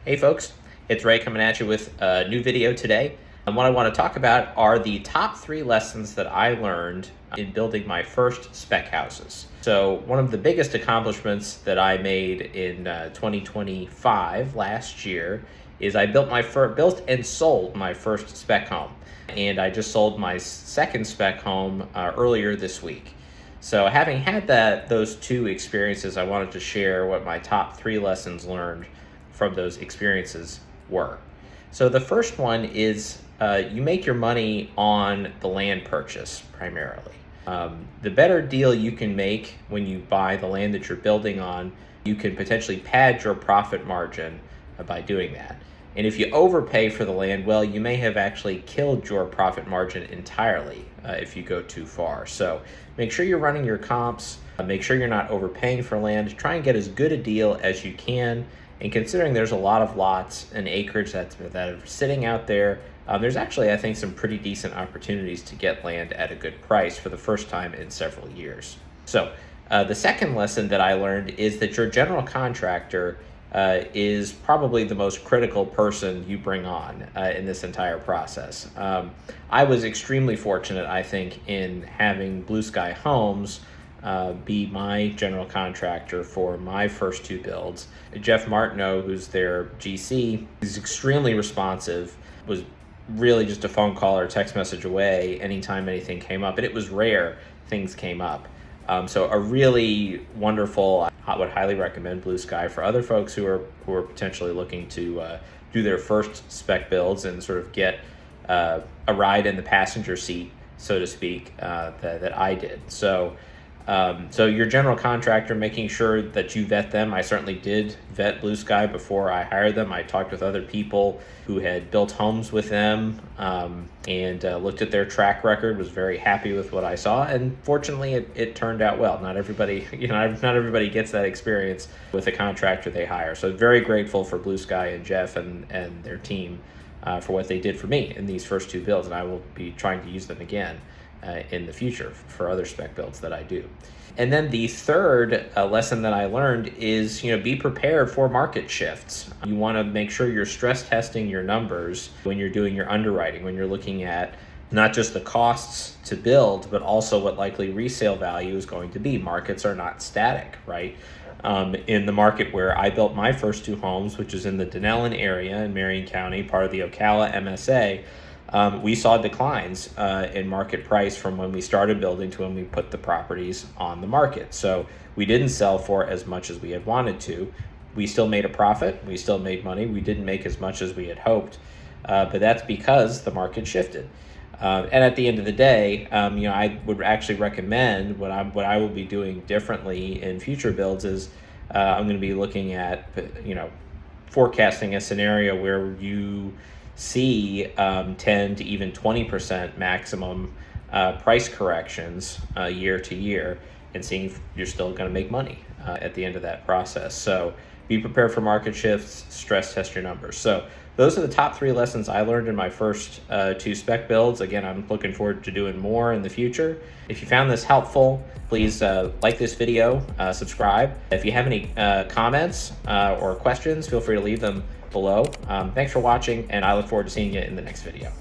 Hey folks, it's Ray coming at you with a new video today. And what I want to talk about are the top 3 lessons that I learned in building my first spec houses. So one of the biggest accomplishments that I made in 2025 last year is I built and sold my first spec home. And I just sold my second spec home earlier this week. So having had those 2 experiences, I wanted to share what my top 3 lessons learned from those experiences were. So the first one is you make your money on the land purchase primarily. The better deal you can make when you buy the land that you're building on, you can potentially pad your profit margin by doing that. And if you overpay for the land, well, you may have actually killed your profit margin entirely if you go too far. So make sure you're running your comps, make sure you're not overpaying for land, try and get as good a deal as you can. And considering there's a lot of lots and acreage that are sitting out there, there's actually, I think, some pretty decent opportunities to get land at a good price for the first time in several years. So the second lesson that I learned is that your general contractor is probably the most critical person you bring on in this entire process. I was extremely fortunate, I think, in having Blue Sky Homes be my general contractor for my first 2 builds. Jeff Martineau, who's their GC, is extremely responsive, was really just a phone call or text message away anytime anything came up, and it was rare things came up. So a really wonderful, I would highly recommend Blue Sky for other folks who are potentially looking to do their first spec builds and sort of get a ride in the passenger seat, so to speak, that I did. So your general contractor, making sure that you vet them. I certainly did vet Blue Sky before I hired them. I talked with other people who had built homes with them and looked at their track record, was very happy with what I saw. And fortunately, it turned out well. Not everybody gets that experience with a contractor they hire. So very grateful for Blue Sky and Jeff and their team for what they did for me in these first 2 builds. And I will be trying to use them again in the future for other spec builds that I do. And then the third lesson that I learned is, be prepared for market shifts. You want to make sure you're stress testing your numbers when you're doing your underwriting, when you're looking at not just the costs to build, but also what likely resale value is going to be. Markets are not static, right? In the market where I built my first 2 homes, which is in the Denellen area in Marion County, part of the Ocala MSA, we saw declines in market price from when we started building to when we put the properties on the market. So we didn't sell for as much as we had wanted to. We still made a profit. We still made money. We didn't make as much as we had hoped, but that's because the market shifted. And at the end of the day, I would actually recommend what I will be doing differently in future builds is I'm going to be looking at, forecasting a scenario where you see 10 to even 20% maximum price corrections year to year, and seeing if you're still going to make money at the end of that process. So be prepared for market shifts, stress test your numbers. So those are the top 3 lessons I learned in my first 2 spec builds. Again, I'm looking forward to doing more in the future. If you found this helpful, please like this video, subscribe. If you have any comments or questions, feel free to leave them below. Thanks for watching, and I look forward to seeing you in the next video.